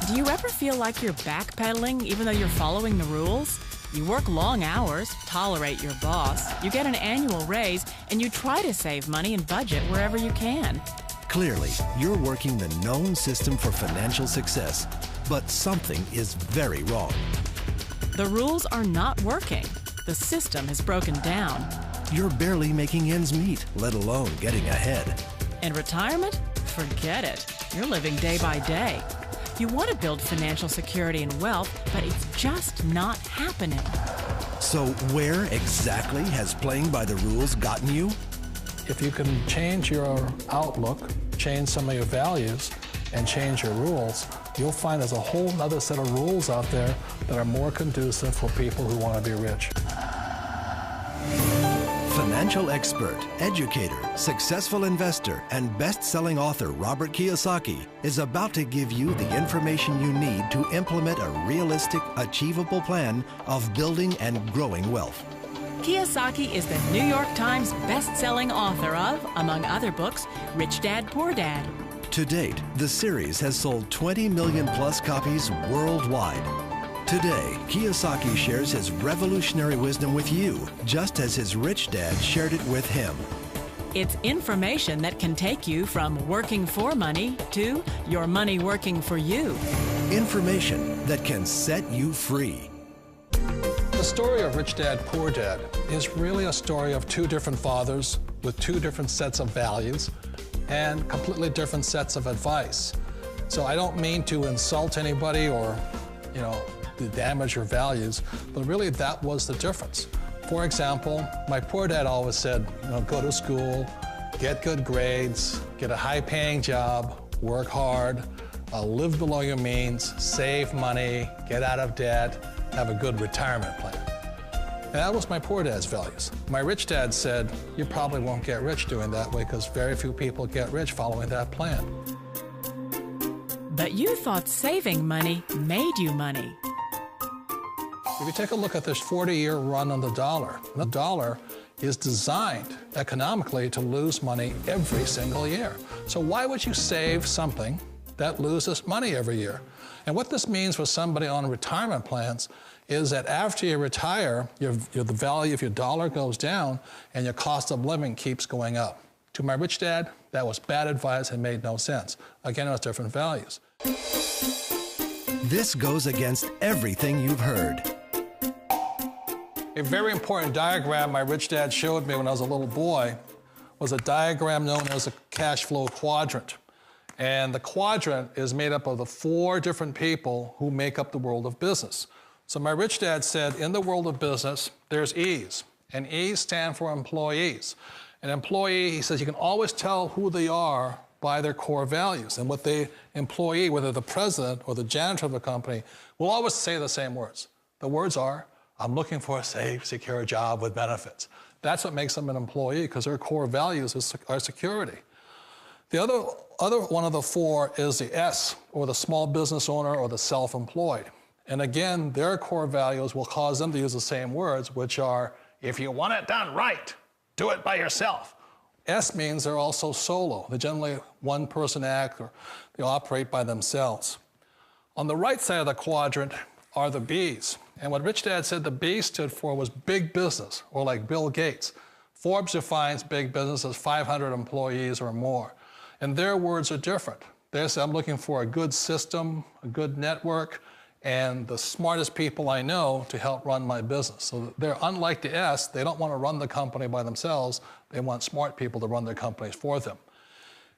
Do you ever feel like you're backpedaling even though you're following the rules? You work long hours, tolerate your boss, you get an annual raise, and you try to save money and budget wherever you can. Clearly, you're working the known system for financial success, but something is very wrong. The rules are not working. The system has broken down. You're barely making ends meet, let alone getting ahead. And retirement? Forget it. You're living day by day. You want to build financial security and wealth, but it's just not happening. So where exactly has playing by the rules gotten you? If you can change your outlook, change some of your values, and change your rules, you'll find there's a whole other set of rules out there that are more conducive for people who want to be rich. Financial expert, educator, successful investor, and best-selling author Robert Kiyosaki is about to give you the information you need to implement a realistic, achievable plan of building and growing wealth. Kiyosaki is the New York Times best-selling author of, among other books, Rich Dad, Poor Dad. To date, the series has sold 20 million plus copies worldwide. Today, Kiyosaki shares his revolutionary wisdom with you, just as his rich dad shared it with him. It's information that can take you from working for money to your money working for you. Information that can set you free. The story of Rich Dad, Poor Dad is really a story of two different fathers with two different sets of values and completely different sets of advice. So I don't mean to insult anybody or, to damage your values, but really that was the difference. For example, my poor dad always said, go to school, get good grades, get a high-paying job, work hard, live below your means, save money, get out of debt, have a good retirement plan. And that was my poor dad's values. My rich dad said, you probably won't get rich doing that way because very few people get rich following that plan. But you thought saving money made you money. If you take a look at this 40-year run on the dollar is designed economically to lose money every single year. So why would you save something that loses money every year? And what this means for somebody on retirement plans is that after you retire, the value of your dollar goes down and your cost of living keeps going up. To my rich dad, that was bad advice and made no sense. Again, it was different values. This goes against everything you've heard. A very important diagram my rich dad showed me when I was a little boy was a diagram known as a cash flow quadrant. And the quadrant is made up of the 4 different people who make up the world of business. So my rich dad said, in the world of business, there's E's, and E's stand for employees. An employee, he says, you can always tell who they are by their core values. And what the employee, whether the president or the janitor of the company, will always say the same words. The words are, I'm looking for a safe, secure job with benefits. That's what makes them an employee, because their core values are security. The other one of the 4 is the S, or the small business owner or the self-employed. And again, their core values will cause them to use the same words, which are, if you want it done right, do it by yourself. S means they're also solo. They're generally one-person act, or they operate by themselves. On the right side of the quadrant are the B's. And what Rich Dad said the B stood for was big business, or like Bill Gates. Forbes defines big business as 500 employees or more. And their words are different. They say, I'm looking for a good system, a good network, and the smartest people I know to help run my business. So they're unlike the S. They don't want to run the company by themselves. They want smart people to run their companies for them.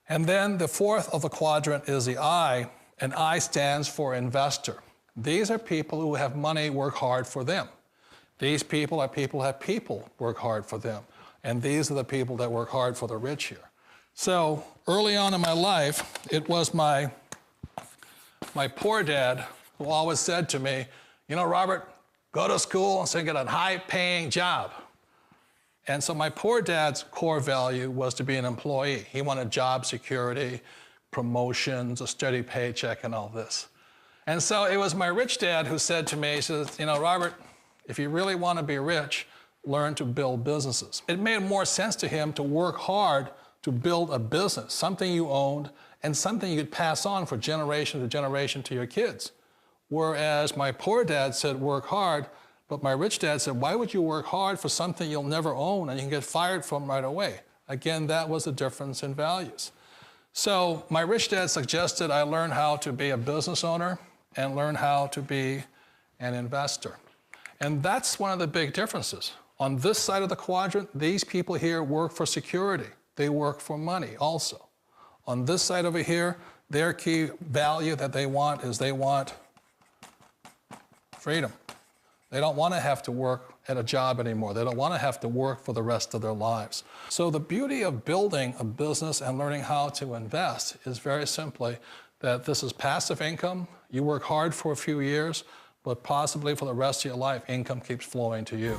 And then the 4th of the quadrant is the I, and I stands for investor. These are people who have money work hard for them. These people are people who have people work hard for them. And these are the people that work hard for the rich here. So early on in my life, it was my poor dad who always said to me, Robert, go to school and so get a high-paying job. And so my poor dad's core value was to be an employee. He wanted job security, promotions, a steady paycheck, and all this. And so it was my rich dad who said to me, he says, Robert, if you really want to be rich, learn to build businesses. It made more sense to him to work hard to build a business, something you owned, and something you could pass on for generation to generation to your kids. Whereas my poor dad said, work hard, but my rich dad said, why would you work hard for something you'll never own and you can get fired from right away? Again, that was the difference in values. So my rich dad suggested I learn how to be a business owner and learn how to be an investor. And that's one of the big differences. On this side of the quadrant, these people here work for security. They work for money also. On this side over here, their key value that they want is they want freedom. They don't want to have to work at a job anymore. They don't want to have to work for the rest of their lives. So the beauty of building a business and learning how to invest is very simply that this is passive income. You work hard for a few years, but possibly for the rest of your life, income keeps flowing to you.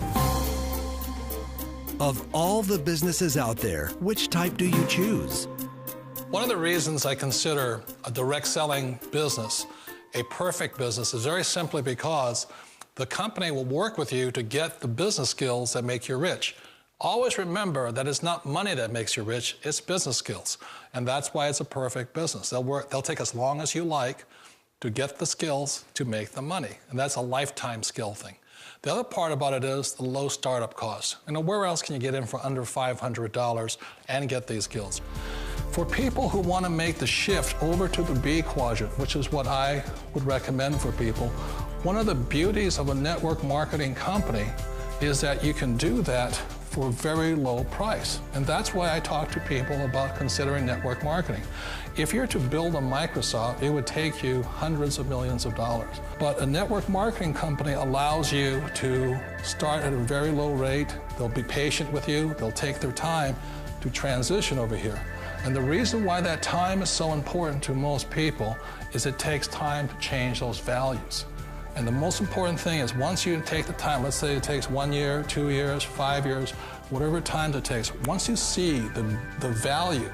Of all the businesses out there, which type do you choose? One of the reasons I consider a direct selling business a perfect business is very simply because the company will work with you to get the business skills that make you rich. Always remember that it's not money that makes you rich, it's business skills. And that's why it's a perfect business. They'll take as long as you like to get the skills to make the money. And that's a lifetime skill thing. The other part about it is the low startup cost. Where else can you get in for under $500 and get these skills? For people who want to make the shift over to the B quadrant, which is what I would recommend for people, one of the beauties of a network marketing company is that you can do that for a very low price. And that's why I talk to people about considering network marketing. If you're to build a Microsoft, it would take you hundreds of millions of dollars. But a network marketing company allows you to start at a very low rate. They'll be patient with you. They'll take their time to transition over here. And the reason why that time is so important to most people is it takes time to change those values. And the most important thing is once you take the time, let's say it takes 1 year, 2 years, 5 years, whatever time it takes, once you see the value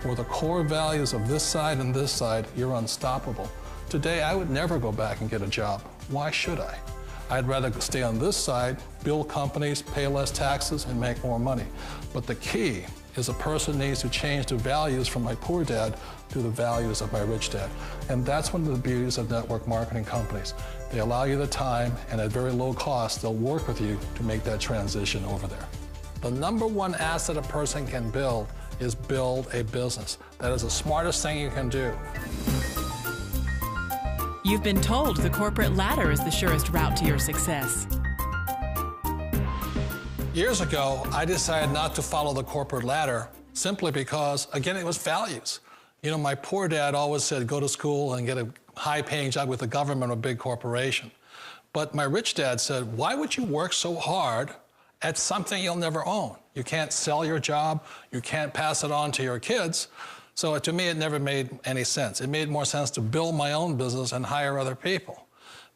or the core values of this side and this side, you're unstoppable. Today, I would never go back and get a job. Why should I? I'd rather stay on this side, build companies, pay less taxes, and make more money. But the key is a person needs to change the values from my poor dad to the values of my rich dad. And that's one of the beauties of network marketing companies. They allow you the time, and at very low cost, they'll work with you to make that transition over there. The number one asset a person can build is build a business. That is the smartest thing you can do. You've been told the corporate ladder is the surest route to your success. Years ago, I decided not to follow the corporate ladder simply because, again, it was values. You know, my poor dad always said, go to school and get a high-paying job with the government or a big corporation. But my rich dad said, why would you work so hard at something you'll never own? You can't sell your job. You can't pass it on to your kids. So to me, it never made any sense. It made more sense to build my own business and hire other people.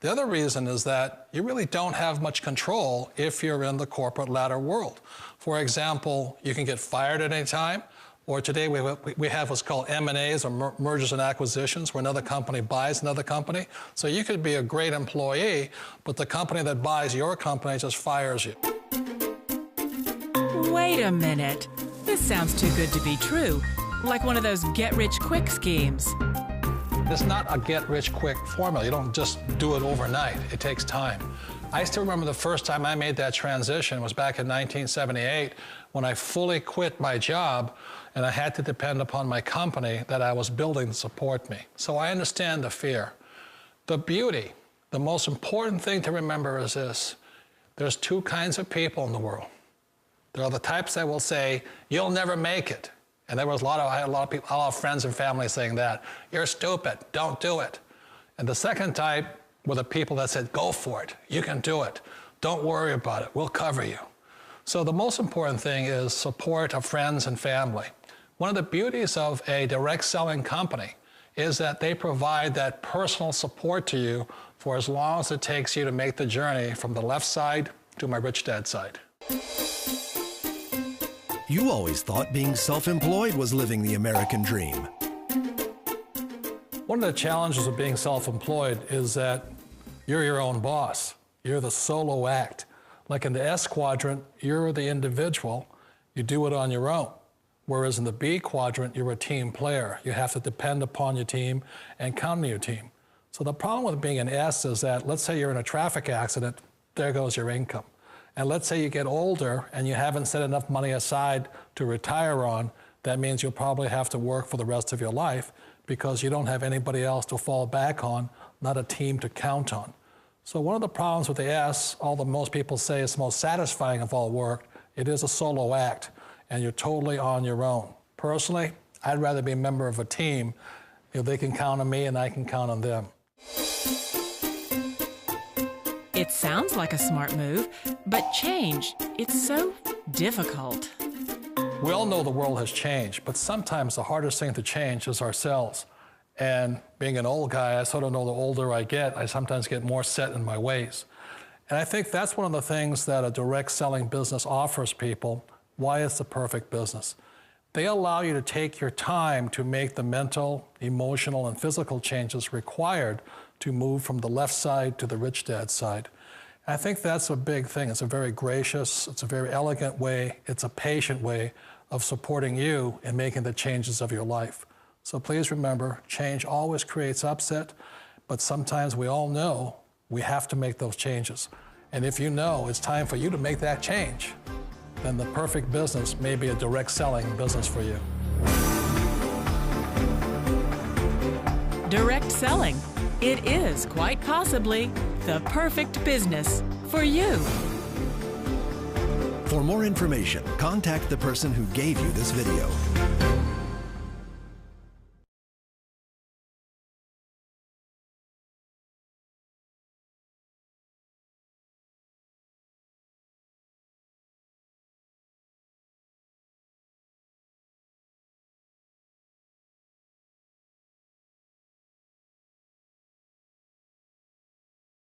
The other reason is that you really don't have much control if you're in the corporate ladder world. For example, you can get fired at any time, or today we have what's called M&As, or mergers and acquisitions, where another company buys another company. So you could be a great employee, but the company that buys your company just fires you. Wait a minute. This sounds too good to be true. Like one of those get-rich-quick schemes. It's not a get-rich-quick formula. You don't just do it overnight. It takes time. I still remember the first time I made that transition was back in 1978 when I fully quit my job and I had to depend upon my company that I was building to support me. So I understand the fear. The beauty, the most important thing to remember is this. There's two kinds of people in the world. There are the types that will say, you'll never make it. And I had a lot of people, a lot of friends and family saying that. You're stupid, don't do it. And the second type were the people that said, go for it, you can do it. Don't worry about it, we'll cover you. So the most important thing is support of friends and family. One of the beauties of a direct selling company is that they provide that personal support to you for as long as it takes you to make the journey from the left side to my rich dad side. You always thought being self-employed was living the American dream. One of the challenges of being self-employed is that you're your own boss. You're the solo act. Like in the S quadrant, you're the individual. You do it on your own. Whereas in the B quadrant, you're a team player. You have to depend upon your team and count on your team. So the problem with being an S is that, let's say you're in a traffic accident, there goes your income. And let's say you get older and you haven't set enough money aside to retire on, that means you'll probably have to work for the rest of your life because you don't have anybody else to fall back on, not a team to count on. So one of the problems with the S, although most people say it's the most satisfying of all work, it is a solo act, and you're totally on your own. Personally, I'd rather be a member of a team. They can count on me and I can count on them. It sounds like a smart move, but change, it's so difficult. We all know the world has changed, but sometimes the hardest thing to change is ourselves. And being an old guy, I sort of know the older I get, I sometimes get more set in my ways. And I think that's one of the things that a direct selling business offers people, why it's the perfect business. They allow you to take your time to make the mental, emotional, and physical changes required to move from the left side to the rich dad side. I think that's a big thing. It's a very gracious, it's a very elegant way, it's a patient way of supporting you in making the changes of your life. So please remember, change always creates upset, but sometimes we all know we have to make those changes. And if you know it's time for you to make that change, then the perfect business may be a direct selling business for you. Direct selling. It is quite possibly the perfect business for you. For more information, contact the person who gave you this video.